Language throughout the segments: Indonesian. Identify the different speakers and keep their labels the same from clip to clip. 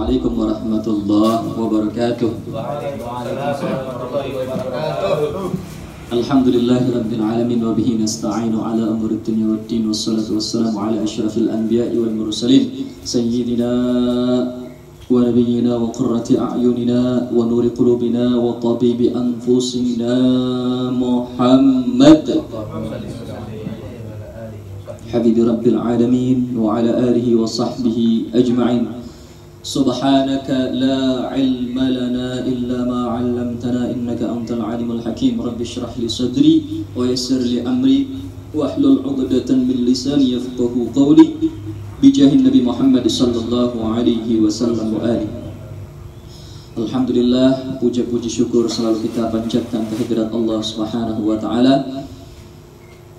Speaker 1: Assalamualaikum warahmatullahi wabarakatuh. Alhamdulillahi rabbil alamin wa bihi nasta'inu ala umuri dunya waddin wassalatu wassalamu ala asyrafil anbiya'i wal mursalin sayyidina wa nabiyyina wa qurrati a'yunina wa nuri qulubina wa tabibi anfusina Muhammad Habibi rabbil alamin wa ala alihi wa sahbihi ajma'in. Subhanaka la ilma lana illa ma 'allamtana innaka antal alimul hakim. Rabbi shrah li sadri wa yassir li amri wahlul 'uqdatan min lisani yafqahu qawli bijahin Nabi Muhammad sallallahu alaihi wasallam wa alihi. Alhamdulillah, puja-puji syukur selalu kita panjatkan kehadirat Allah Subhanahu wa taala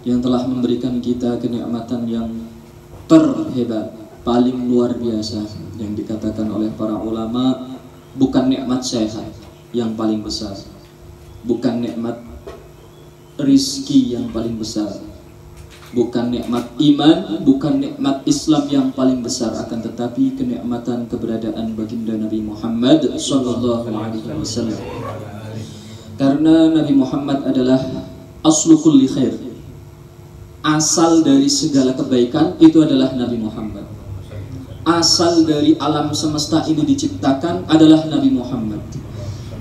Speaker 1: yang telah memberikan kita kenikmatan yang terhebat, paling luar biasa, yang dikatakan oleh para ulama bukan nikmat sehat yang paling besar, bukan nikmat rizki yang paling besar, bukan nikmat iman, bukan nikmat Islam yang paling besar, akan tetapi kenikmatan keberadaan baginda Nabi Muhammad sallallahu alaihi wasallam. Karena Nabi Muhammad adalah aslu kulli khair, asal dari segala kebaikan itu adalah Nabi Muhammad. Asal dari alam semesta ini diciptakan adalah Nabi Muhammad.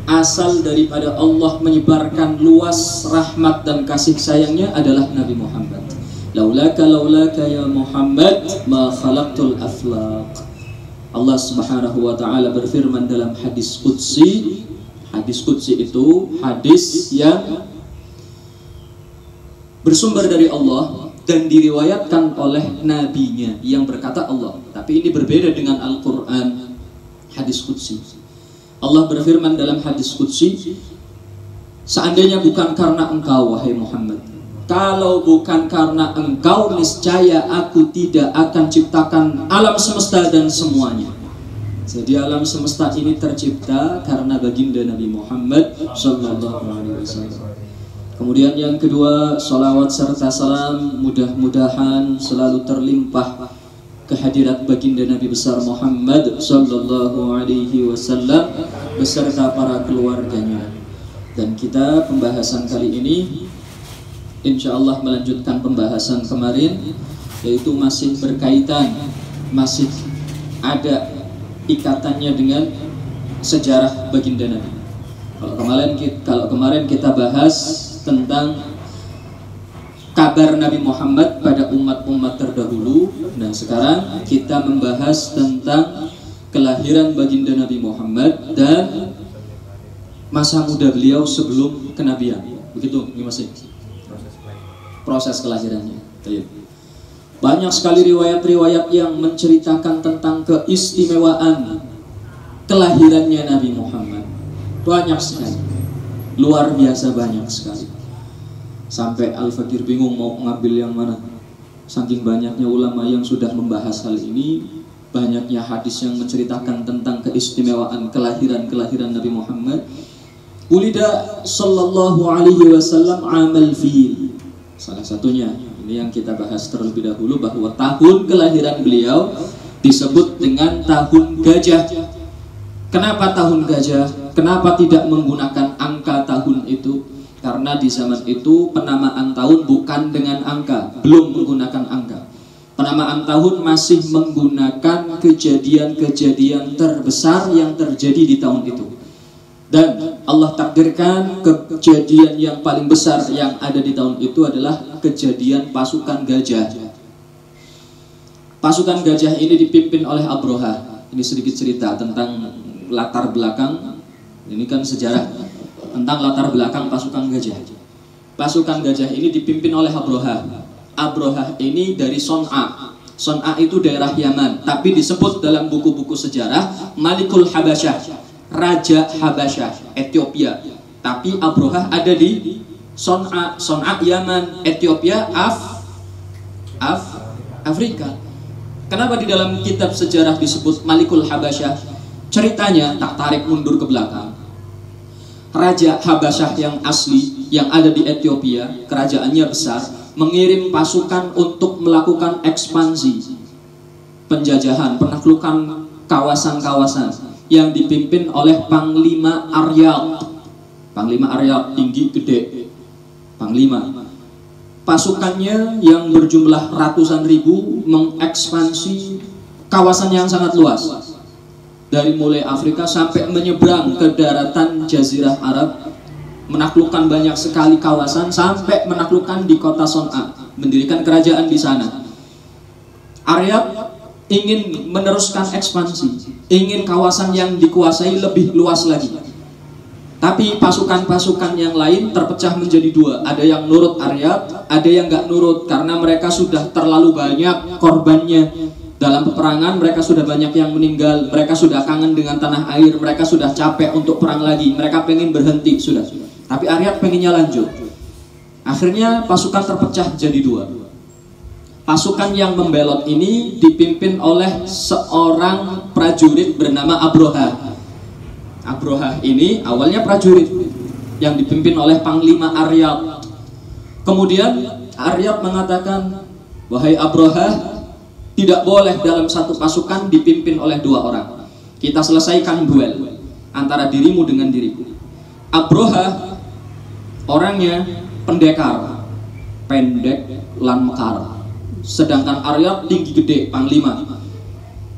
Speaker 1: Asal daripada Allah menyebarkan luas rahmat dan kasih sayangnya adalah Nabi Muhammad. Laulaka ya Muhammad ma khalaqtul aflaq. Allah Subhanahu wa taala berfirman dalam hadis qudsi. Hadis qudsi itu hadis yang bersumber dari Allah dan diriwayatkan oleh nabinya yang berkata Allah. Tapi ini berbeda dengan Al-Quran, hadis qudsi. Allah berfirman dalam hadis qudsi, seandainya bukan karena engkau wahai Muhammad, kalau bukan karena engkau, niscaya aku tidak akan ciptakan alam semesta dan semuanya. Jadi alam semesta ini tercipta karena baginda Nabi Muhammad sallallahu alaihi wasallam. Kemudian yang kedua, salawat serta salam mudah-mudahan selalu terlimpah kehadirat baginda Nabi besar Muhammad sallallahu alaihi wasallam beserta para keluarganya. Dan kita pembahasan kali ini insyaallah melanjutkan pembahasan kemarin, yaitu masih berkaitan, masih ada ikatannya dengan sejarah baginda Nabi. Kalau kemarin kita bahas tentang kabar Nabi Muhammad pada umat-umat terdahulu. Nah, sekarang kita membahas tentang kelahiran baginda Nabi Muhammad dan masa muda beliau sebelum kenabian. Begitu, ini masih proses kelahirannya. Banyak sekali riwayat-riwayat yang menceritakan tentang keistimewaan kelahirannya Nabi Muhammad. Banyak sekali, luar biasa banyak sekali. Sampai Al-Fakir bingung mau ngambil yang mana. Saking banyaknya ulama yang sudah membahas hal ini, banyaknya hadis yang menceritakan tentang keistimewaan kelahiran Nabi Muhammad. Ulida sallallahu alaihi wasallam amal fil. Salah satunya ini yang kita bahas terlebih dahulu, bahwa tahun kelahiran beliau disebut dengan tahun gajah. Kenapa tahun gajah? Kenapa tidak menggunakan angka tahun itu? Karena di zaman itu penamaan tahun bukan dengan angka, belum menggunakan angka. Penamaan tahun masih menggunakan kejadian-kejadian terbesar yang terjadi di tahun itu. Dan Allah takdirkan kejadian yang paling besar yang ada di tahun itu adalah kejadian pasukan gajah. Pasukan gajah ini dipimpin oleh Abroha. Ini sedikit cerita tentang latar belakang. Ini kan sejarah tentang latar belakang pasukan gajah. Pasukan gajah ini dipimpin oleh Abroha. Abroha ini dari Son'a. Son'a itu daerah Yaman, tapi disebut dalam buku-buku sejarah Malikul Habasyah, Raja Habasyah, Ethiopia. Tapi Abroha ada di Son'a. Son'a Yaman, Ethiopia, Afrika. Kenapa di dalam kitab sejarah disebut Malikul Habasyah? Ceritanya tak tarik mundur ke belakang. Raja Habasyah yang asli yang ada di Ethiopia, kerajaannya besar, mengirim pasukan untuk melakukan ekspansi, penjajahan, penaklukan kawasan-kawasan yang dipimpin oleh Panglima Aryad. Panglima Aryad tinggi gede, Panglima. Pasukannya yang berjumlah ratusan ribu mengekspansi kawasan yang sangat luas, dari mulai Afrika sampai menyeberang ke daratan Jazirah Arab, menaklukkan banyak sekali kawasan sampai menaklukkan di kota Son'a, mendirikan kerajaan di sana. Aryad ingin meneruskan ekspansi, ingin kawasan yang dikuasai lebih luas lagi. Tapi pasukan-pasukan yang lain terpecah menjadi dua. Ada yang nurut Aryad, ada yang nggak nurut karena mereka sudah terlalu banyak korbannya. Dalam peperangan mereka sudah banyak yang meninggal, mereka sudah kangen dengan tanah air, mereka sudah capek untuk perang lagi, mereka pengen berhenti sudah. Tapi Aryad pengennya lanjut. Akhirnya pasukan terpecah jadi dua. Pasukan yang membelot ini dipimpin oleh seorang prajurit bernama Abroha. Abroha ini awalnya prajurit yang dipimpin oleh Panglima Aryad. Kemudian Aryad mengatakan, wahai Abroha, tidak boleh dalam satu pasukan dipimpin oleh dua orang. Kita selesaikan duel antara dirimu dengan diriku. Abroha orangnya pendekar, pendek lan mekar. Sedangkan Aryad tinggi gede, Panglima.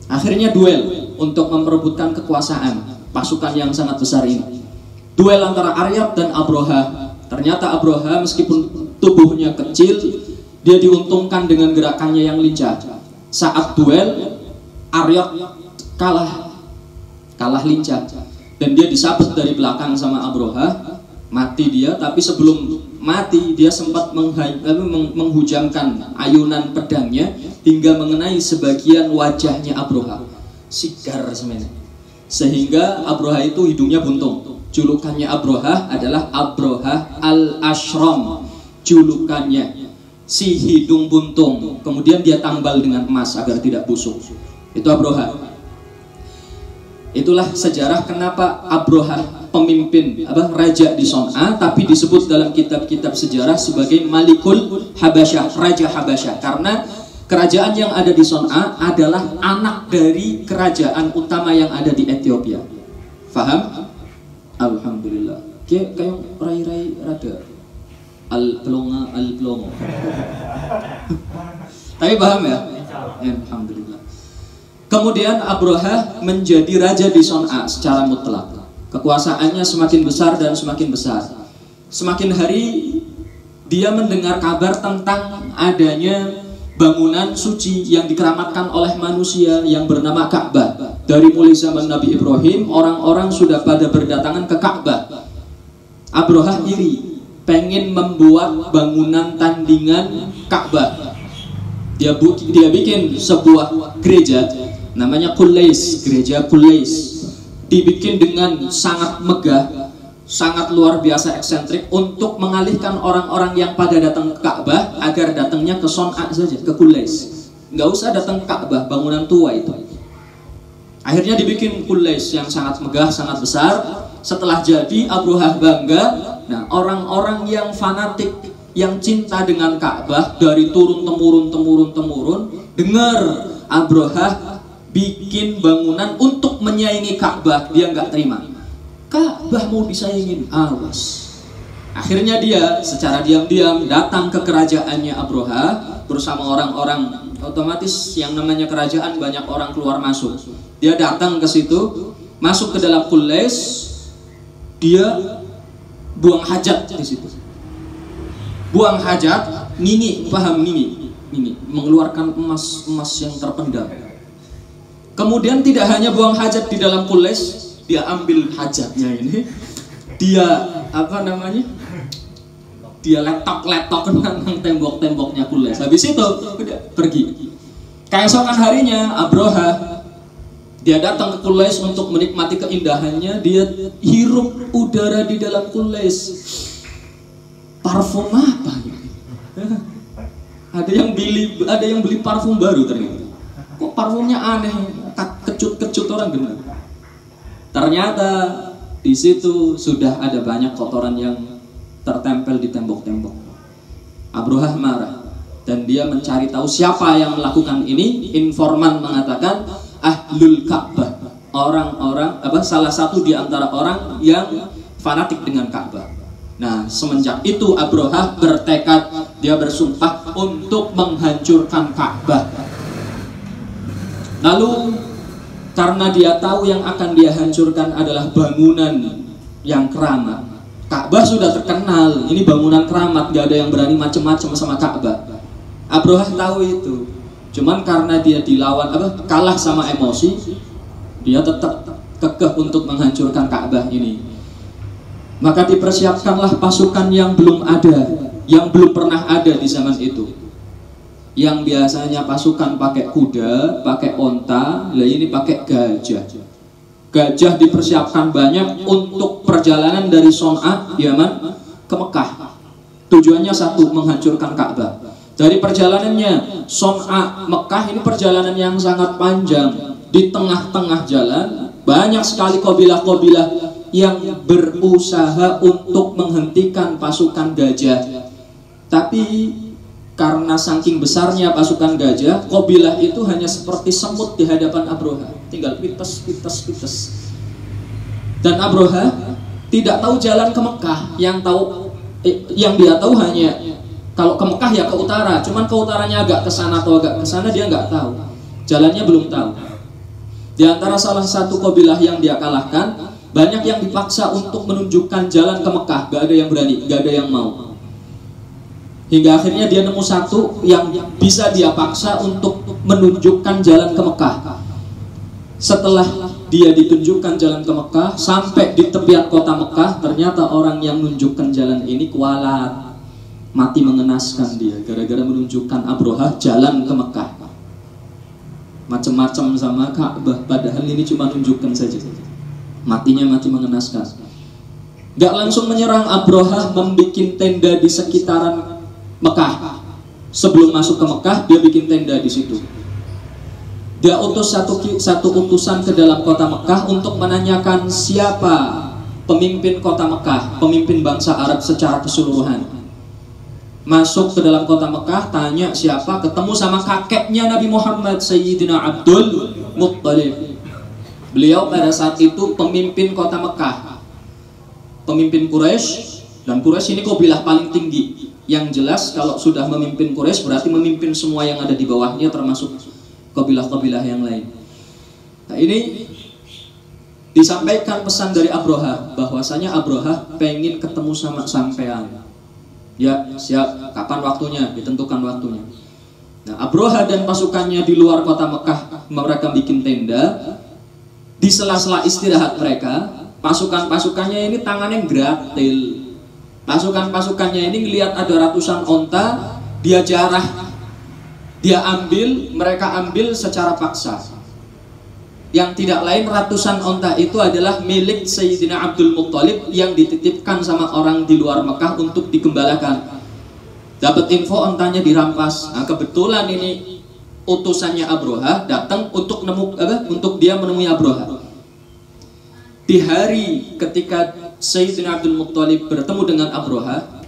Speaker 1: Akhirnya duel untuk memperebutkan kekuasaan pasukan yang sangat besar ini. Duel antara Aryad dan Abroha. Ternyata Abroha meskipun tubuhnya kecil, dia diuntungkan dengan gerakannya yang lincah. Saat duel, Aryad kalah lincah, dan dia disabet dari belakang sama Abroha. Mati dia, tapi sebelum mati dia sempat menghujamkan ayunan pedangnya hingga mengenai sebagian wajahnya Abroha. Sigar semuanya. Sehingga Abroha itu hidungnya buntung. Julukannya Abroha adalah Abroha al-Ashram. Julukannya si hidung buntung. Kemudian dia tambal dengan emas agar tidak busuk. Itu Abroha. Itulah sejarah kenapa Abroha pemimpin raja di Son'a, tapi disebut dalam kitab-kitab sejarah sebagai Malikul Habasyah, Raja Habasyah, karena kerajaan yang ada di Son'a adalah anak dari kerajaan utama yang ada di Ethiopia. Faham? Alhamdulillah. Kayak rai-rai rada al-plongo. Tapi paham ya? Alhamdulillah. Kemudian Abroha menjadi raja di Son'a secara mutlak. Kekuasaannya semakin besar dan semakin besar. Semakin hari dia mendengar kabar tentang adanya bangunan suci yang dikeramatkan oleh manusia yang bernama Ka'bah. Dari mulai zaman Nabi Ibrahim, orang-orang sudah pada berdatangan ke Ka'bah. Abroha iri, pengen membuat bangunan tandingan Ka'bah. Dia bikin sebuah gereja namanya Qulais, gereja Qulais. Dibikin dengan sangat megah, sangat luar biasa eksentrik untuk mengalihkan orang-orang yang pada datang ke Ka'bah agar datangnya ke Son'a saja, ke Qulais. Nggak usah datang ke Ka'bah, bangunan tua itu. Akhirnya dibikin Qulais yang sangat megah, sangat besar. Setelah jadi, Abroha bangga. Nah, orang-orang yang fanatik, yang cinta dengan Ka'bah dari turun-temurun, dengar Abroha bikin bangunan untuk menyaingi Ka'bah, dia nggak terima. Ka'bah mau disaingin, awas. Akhirnya dia secara diam-diam datang ke kerajaannya Abroha bersama orang-orang. Otomatis yang namanya kerajaan banyak orang keluar masuk. Dia datang ke situ, masuk ke dalam Qulais, dia buang hajat di situ. Buang hajat, nini, paham nini, mengeluarkan emas yang terpendam. Kemudian tidak hanya buang hajat di dalam Qulais, dia ambil hajatnya ini, dia dia letok tentang tembok-temboknya Qulais. Habis itu udah pergi. Keesokan harinya Abroha dia datang ke Qulais untuk menikmati keindahannya. Dia hirup udara di dalam Qulais. Parfum apa ini? Ada yang beli parfum baru ternyata. Kok parfumnya aneh, kecut orang benar. Ternyata di situ sudah ada banyak kotoran yang tertempel di tembok-tembok. Abroha marah dan dia mencari tahu siapa yang melakukan ini. Informan mengatakan, ahlul Ka'bah, orang-orang salah satu di antara orang yang fanatik dengan Ka'bah. Nah, semenjak itu Abrahah bertekad, dia bersumpah untuk menghancurkan Ka'bah. Lalu karena dia tahu yang akan dia hancurkan adalah bangunan yang keramat. Ka'bah sudah terkenal, ini bangunan keramat, gak ada yang berani macam-macam sama Ka'bah. Abrahah tahu itu. Cuman karena dia dilawan kalah sama emosi, dia tetap kekeh untuk menghancurkan Ka'bah ini. Maka dipersiapkanlah pasukan yang belum ada, yang belum pernah ada di zaman itu. Yang biasanya pasukan pakai kuda, pakai onta, lah ini pakai gajah. Gajah dipersiapkan banyak untuk perjalanan dari Son'a, Yaman, ke Mekah. Tujuannya satu, menghancurkan Ka'bah. Dari perjalanannya Son'a Mekah ini perjalanan yang sangat panjang. Di tengah-tengah jalan banyak sekali kabilah-kabilah yang berusaha untuk menghentikan pasukan gajah. Tapi karena saking besarnya pasukan gajah, kabilah itu hanya seperti semut di hadapan Abrahah. Tinggal pites. Dan Abrahah tidak tahu jalan ke Mekah. Yang dia tahu hanya kalau ke Mekah ya ke utara. Cuman ke utaranya agak ke sana atau agak ke sana dia nggak tahu. Jalannya belum tahu. Di antara salah satu kabilah yang dia kalahkan, banyak yang dipaksa untuk menunjukkan jalan ke Mekah. Gak ada yang berani, gak ada yang mau. Hingga akhirnya dia nemu satu yang bisa dia paksa untuk menunjukkan jalan ke Mekah. Setelah dia ditunjukkan jalan ke Mekah, sampai di tepian kota Mekah, ternyata orang yang menunjukkan jalan ini kualat. Mati mengenaskan dia, gara-gara menunjukkan Abrahah jalan ke Mekah. Macam-macam sama Ka'bah, padahal ini cuma tunjukkan saja. Matinya mati mengenaskan. Gak langsung menyerang, Abrahah membuat tenda di sekitaran Mekah. Sebelum masuk ke Mekah, dia bikin tenda di situ. Dia utus satu utusan ke dalam kota Mekah untuk menanyakan siapa pemimpin kota Mekah, pemimpin bangsa Arab secara keseluruhan. Masuk ke dalam kota Mekah, tanya siapa, ketemu sama kakeknya Nabi Muhammad, Sayyidina Abdul Muttalib. Beliau pada saat itu pemimpin kota Mekah, pemimpin Quraisy, dan Quraisy ini kabilah paling tinggi. Yang jelas kalau sudah memimpin Quraisy berarti memimpin semua yang ada di bawahnya, termasuk kabilah-kabilah yang lain. Nah, ini disampaikan pesan dari Abrahah, bahwasanya Abrahah pengen ketemu sama sampean. Ya siap, kapan waktunya, ditentukan waktunya. Nah, Abrahah dan pasukannya di luar kota Mekah, mereka bikin tenda. Di sela-sela istirahat mereka, pasukan-pasukannya ini tangannya gratil. Pasukan-pasukannya ini ngelihat ada ratusan onta, dia jarah, dia ambil, mereka ambil secara paksa. Yang tidak lain, ratusan onta itu adalah milik Sayyidina Abdul Muttalib yang dititipkan sama orang di luar Mekah untuk digembalakan. Dapat info ontanya dirampas. Nah, kebetulan ini utusannya Abrahah datang untuk dia menemui Abrahah. Di hari ketika Sayyidina Abdul Muttalib bertemu dengan Abrahah,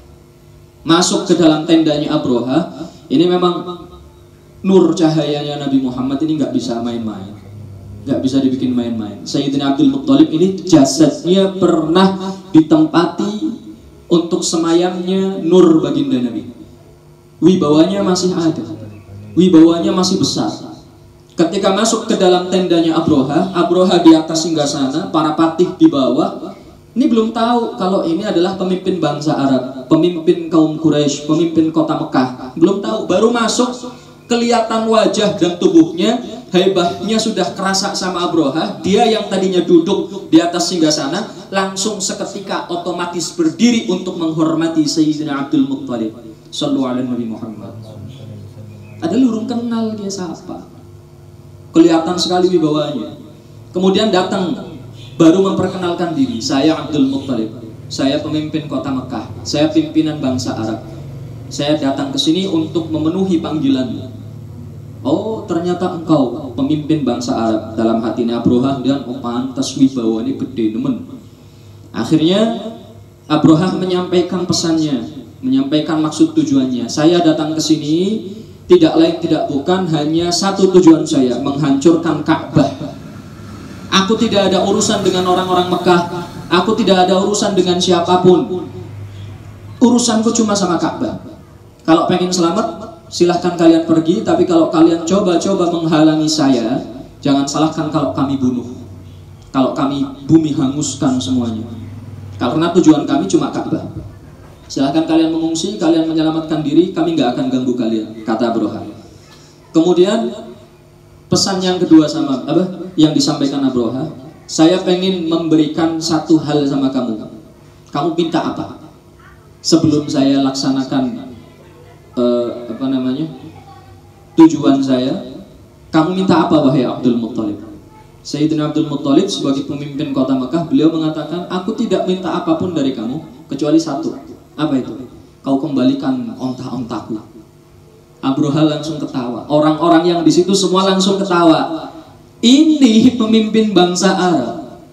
Speaker 1: masuk ke dalam tendanya Abrahah, ini memang nur cahayanya Nabi Muhammad ini nggak bisa main-main, nggak bisa dibikin main-main. Sayyidina Abdul Muttalib ini jasadnya pernah ditempati untuk semayamnya nur baginda Nabi. Wibawanya masih ada, wibawanya masih besar. Ketika masuk ke dalam tendanya Abrahah di atas singgasana, para patih di bawah. Ini belum tahu kalau ini adalah pemimpin bangsa Arab, pemimpin kaum Quraisy, pemimpin kota Mekah. Belum tahu, baru masuk kelihatan wajah dan tubuhnya, hebatnya sudah kerasa sama Abrahah. Dia yang tadinya duduk di atas singgasana langsung seketika otomatis berdiri untuk menghormati Sayyidina Abdul Muttalib. Sallallahu alaihi Nabi Muhammad. Ada lurung kenal dia siapa. Kelihatan sekali wibawanya. Kemudian datang, baru memperkenalkan diri, saya Abdul Muttalib, saya pemimpin kota Mekah, saya pimpinan bangsa Arab. Saya datang ke sini untuk memenuhi panggilanmu. Oh, ternyata engkau pemimpin bangsa Arab. Dalam hatinya Abrahah, dan oh pantas wibawanya gede nemen. Akhirnya Abrahah menyampaikan pesannya, menyampaikan maksud tujuannya. Saya datang ke sini tidak lain tidak bukan hanya satu tujuan saya, menghancurkan Ka'bah. Aku tidak ada urusan dengan orang-orang Mekah. Aku tidak ada urusan dengan siapapun. Urusanku cuma sama Ka'bah. Kalau pengen selamat, silahkan kalian pergi. Tapi kalau kalian coba-coba menghalangi saya, jangan salahkan kalau kami bunuh. Kalau kami bumi hanguskan semuanya. Karena tujuan kami cuma Ka'bah. Silahkan kalian mengungsi, kalian menyelamatkan diri, kami nggak akan ganggu kalian, kata Abroha. Kemudian pesan yang kedua sama yang disampaikan Abroha, saya pengen memberikan satu hal sama kamu. Kamu minta apa? Sebelum saya laksanakan tujuan saya, kamu minta apa wahai Abdul Muttalib? Sayyidina Abdul Muttalib sebagai pemimpin kota Mekah, beliau mengatakan, aku tidak minta apapun dari kamu kecuali satu. Apa itu? Kau kembalikan onta-ontaku. Abroha langsung ketawa. Orang-orang yang di situ semua langsung ketawa. Ini pemimpin bangsa Arab.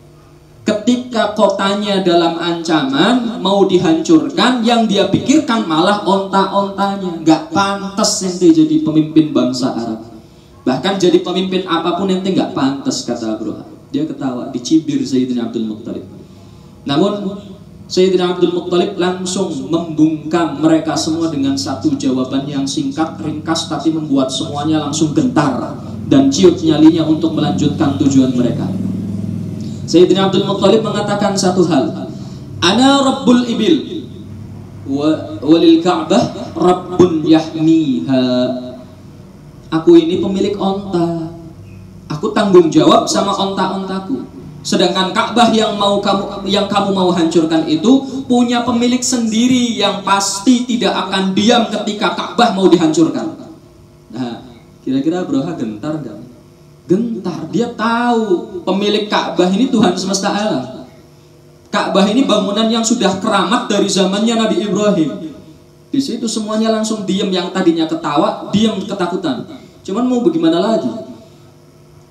Speaker 1: Ketika kotanya dalam ancaman mau dihancurkan, yang dia pikirkan malah onta-ontanya. Gak pantas ente jadi pemimpin bangsa Arab. Bahkan jadi pemimpin apapun ente gak pantas, kata Abroha. Dia ketawa, dicibir Sayyidina Abdul Muttalib. Namun Sayyidina Abdul Muttalib langsung membungkam mereka semua dengan satu jawaban yang singkat, ringkas, tapi membuat semuanya langsung gentar dan ciut nyalinya untuk melanjutkan tujuan mereka. Sayyidina Abdul Muttalib mengatakan satu hal, Ana Rabbul Ibil walil Ka'bah Rabbun Yahmiha. Aku ini pemilik onta, aku tanggung jawab sama onta-ontaku. Sedangkan Ka'bah yang kamu mau hancurkan itu punya pemilik sendiri yang pasti tidak akan diam ketika Ka'bah mau dihancurkan. Nah, kira-kira Abroha gentar gak? Gentar. Dia tahu pemilik Ka'bah ini Tuhan semesta alam. Ka'bah ini bangunan yang sudah keramat dari zamannya Nabi Ibrahim. Di situ semuanya langsung diam, yang tadinya ketawa, diam ketakutan. Cuman mau bagaimana lagi?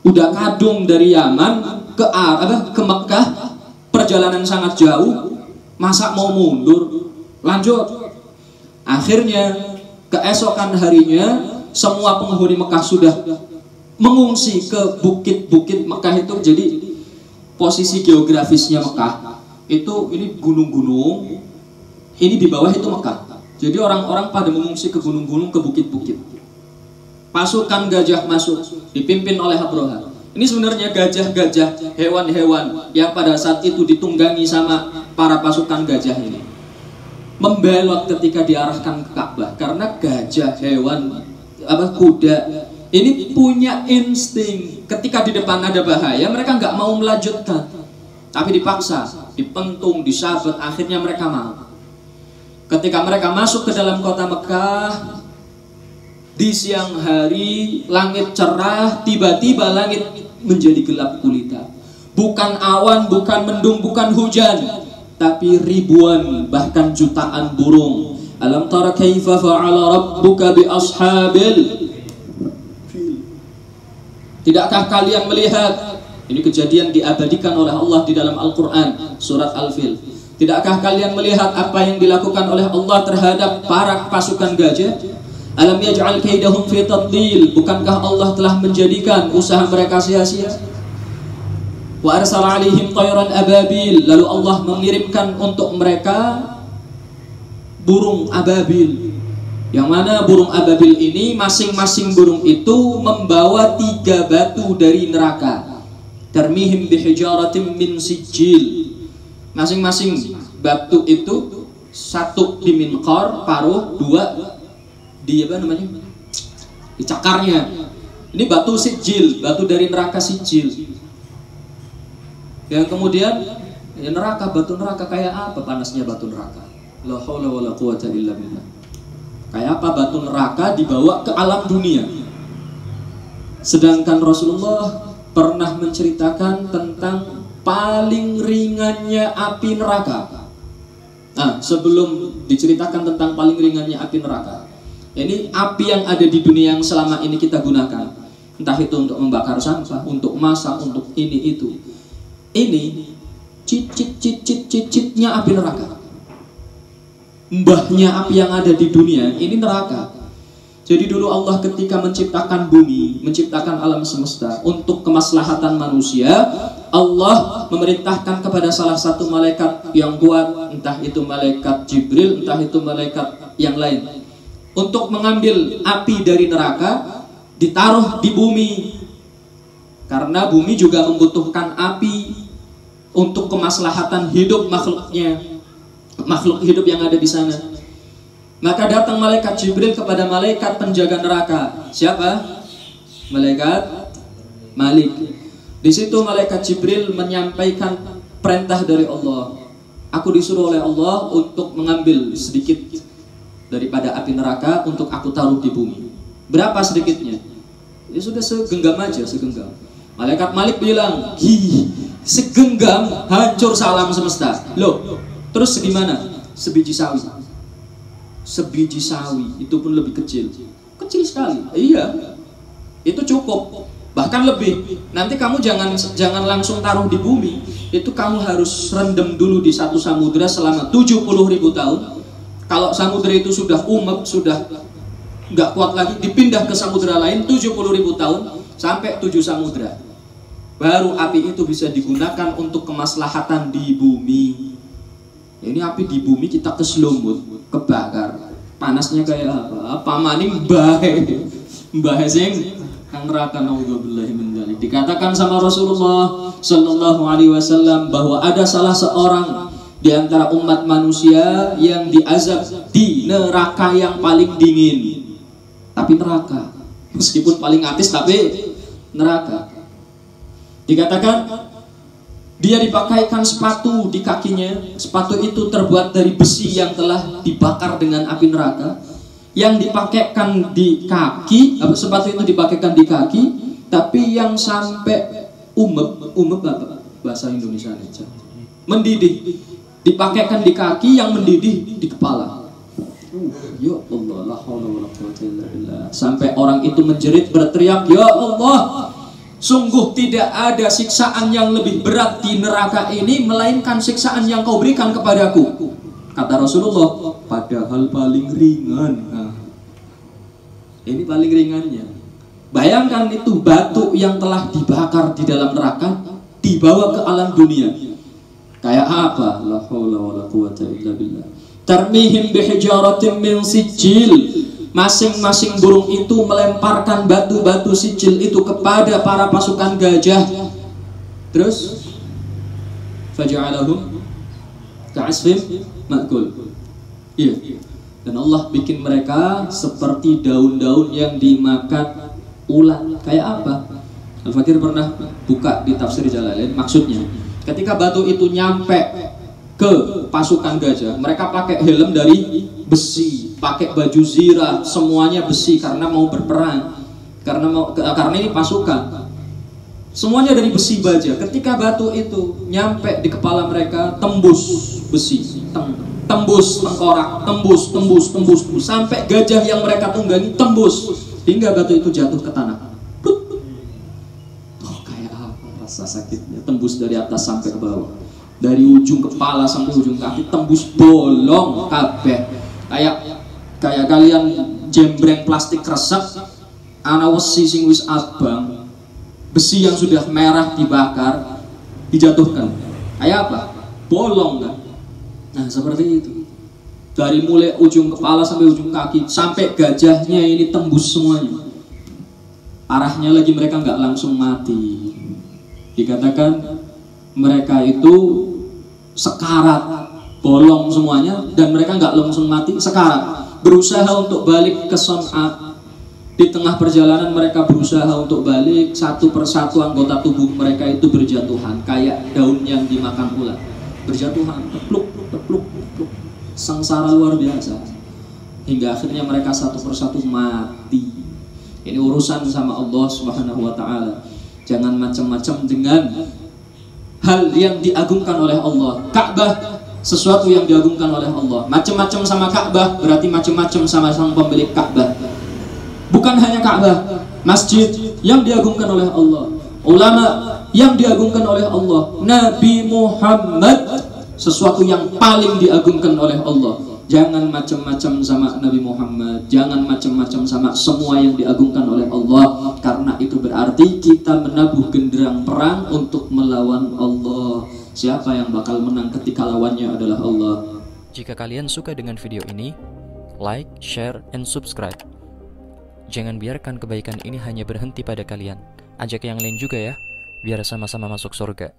Speaker 1: Udah kadung dari Yaman ke Mekah, perjalanan sangat jauh, masa mau mundur? Lanjut. Akhirnya keesokan harinya semua penghuni Mekah sudah mengungsi ke bukit-bukit Mekah itu. Jadi posisi geografisnya Mekah itu ini gunung-gunung, ini di bawah itu Mekah. Jadi orang-orang pada mengungsi ke gunung-gunung, ke bukit-bukit. Pasukan gajah masuk, dipimpin oleh Abroha. Ini sebenarnya gajah-gajah, hewan-hewan yang pada saat itu ditunggangi sama para pasukan gajah ini membelot ketika diarahkan ke Ka'bah. Karena gajah, hewan, kuda ini punya insting. Ketika di depan ada bahaya, mereka nggak mau melanjutkan, tapi dipaksa, dipentung, disabet, akhirnya mereka mau. Ketika mereka masuk ke dalam kota Mekah, di siang hari langit cerah, tiba-tiba langit menjadi gelap gulita. Bukan awan, bukan mendung, bukan hujan, tapi ribuan bahkan jutaan burung. Alam tara kaifa fa'ala rabbuka bi ashabil. Tidakkah kalian melihat? Ini kejadian diabadikan oleh Allah di dalam Al-Quran, surat Al-Fil. Tidakkah kalian melihat apa yang dilakukan oleh Allah terhadap para pasukan gajah? Alam yaj'al kaidahum fi tadlil. Bukankah Allah telah menjadikan usaha mereka sia-sia? Wa arsala 'alaihim tayran ababil. Lalu Allah mengirimkan untuk mereka burung ababil. Yang mana burung ababil ini, masing-masing burung itu membawa 3 batu dari neraka. Tarmihim bihijaratin min sijil. Masing-masing batu itu, satu di minqar, paruh, 2 di di cakarnya. Ini batu sijil, batu dari neraka sijil. Yang kemudian ya neraka, batu neraka kayak apa panasnya batu neraka? La haula wala quwata illa billah. Kayak apa batu neraka dibawa ke alam dunia? Sedangkan Rasulullah pernah menceritakan tentang paling ringannya api neraka. Nah, sebelum diceritakan tentang paling ringannya api neraka, ini api yang ada di dunia yang selama ini kita gunakan, entah itu untuk membakar sampah, untuk masak, untuk ini itu. Ini cicitnya api neraka. Mbahnya api yang ada di dunia ini neraka. Jadi dulu Allah ketika menciptakan bumi, menciptakan alam semesta untuk kemaslahatan manusia, Allah memerintahkan kepada salah satu malaikat yang kuat, entah itu malaikat Jibril, entah itu malaikat yang lain, untuk mengambil api dari neraka, ditaruh di bumi. Karena bumi juga membutuhkan api untuk kemaslahatan hidup makhluknya, makhluk hidup yang ada di sana. Maka datang malaikat Jibril kepada malaikat penjaga neraka. Siapa? Malaikat Malik. Di situ malaikat Jibril menyampaikan perintah dari Allah. Aku disuruh oleh Allah untuk mengambil sedikit daripada api neraka untuk aku taruh di bumi. Berapa sedikitnya? Ya sudah, segenggam aja, segenggam. Malaikat Malik bilang, segenggam hancur salam semesta. Loh, terus segimana? Sebiji sawi. Sebiji sawi itu pun lebih kecil. Kecil sekali. Iya. Itu cukup. Bahkan lebih. Nanti kamu jangan langsung taruh di bumi. Itu kamu harus rendam dulu di satu samudera selama 70.000 tahun. Kalau samudera itu sudah umek, sudah nggak kuat lagi, dipindah ke samudera lain 70.000 tahun sampai 7 samudera. Baru api itu bisa digunakan untuk kemaslahatan di bumi. Ini api di bumi kita keselumut, kebakar. Panasnya kayak apa? Apa maning bae sing kang neraka, naudzubillahi min dzalik. Dikatakan sama Rasulullah sallallahu alaihi wasallam bahwa ada salah seorang di antara umat manusia yang diazab di neraka yang paling dingin. Tapi neraka, meskipun paling atis tapi neraka. Dikatakan dia dipakaikan sepatu di kakinya. Sepatu itu terbuat dari besi yang telah dibakar dengan api neraka. Yang dipakaikan di kaki, sepatu itu dipakaikan di kaki, tapi yang sampai umek apa bahasa Indonesia aja, mendidih, dipakaikan di kaki, yang mendidih di kepala. Ya Allah, la haula wala quwwata illa billah. Sampai orang itu menjerit berteriak, ya Allah, sungguh tidak ada siksaan yang lebih berat di neraka ini melainkan siksaan yang kau berikan kepadaku. Kata Rasulullah, padahal paling ringan. Nah, ini paling ringannya. Bayangkan itu batu yang telah dibakar di dalam neraka dibawa ke alam dunia. Kayak apa? La haula wala quwwata illa billah. Tarmihim bihijaratin min sijil. Masing-masing burung itu melemparkan batu-batu sijil itu kepada para pasukan gajah. Terus faja'alahum ka'asfin ma'kul. Iya. Dan Allah bikin mereka seperti daun-daun yang dimakan ulat. Kayak apa? Al-Fakir pernah buka di tafsir Jalalain. Maksudnya, ketika batu itu nyampe ke pasukan gajah, mereka pakai helm dari besi, pakai baju zirah, semuanya besi karena mau berperang. Karena ini pasukan. Semuanya dari besi baja. Ketika batu itu nyampe di kepala mereka, tembus besi, tembus tengkorak, tembus sampai gajah yang mereka tunggangi tembus hingga batu itu jatuh ke tanah. Oh, kayak apa rasa sakitnya? Tembus dari atas sampai ke bawah, dari ujung kepala sampai ujung kaki, tembus bolong kabeh. Kayak kalian jembreng plastik resep, ana wesi sing wis abang, besi yang sudah merah dibakar, dijatuhkan. Kayak apa? Bolong kan? Nah, seperti itu. Dari mulai ujung kepala sampai ujung kaki, sampai gajahnya ini tembus semuanya. Arahnya lagi mereka nggak langsung mati. Dikatakan mereka itu sekarat, bolong semuanya, dan mereka nggak langsung mati, sekarat. Berusaha untuk balik ke Son'a. Di tengah perjalanan mereka berusaha untuk balik, satu persatu anggota tubuh mereka itu berjatuhan, kayak daun yang dimakan ulat. Berjatuhan, tepluk, sengsara luar biasa, hingga akhirnya mereka satu persatu mati. Ini urusan sama Allah Subhanahu wa Ta'ala. Jangan macam-macam dengan hal yang diagungkan oleh Allah. Ka'bah, sesuatu yang diagungkan oleh Allah. Macam-macam sama Ka'bah berarti macam-macam sama sang pemilik Ka'bah. Bukan hanya Ka'bah, masjid yang diagungkan oleh Allah, ulama yang diagungkan oleh Allah, Nabi Muhammad, sesuatu yang paling diagungkan oleh Allah. Jangan macam-macam sama Nabi Muhammad, jangan macam-macam sama semua yang diagungkan oleh Allah, karena itu berarti kita menabuh genderang perang untuk melawan Allah. Siapa yang bakal menang ketika lawannya adalah Allah?
Speaker 2: Jika kalian suka dengan video ini, like, share, and subscribe. Jangan biarkan kebaikan ini hanya berhenti pada kalian. Ajak yang lain juga ya, biar sama-sama masuk surga.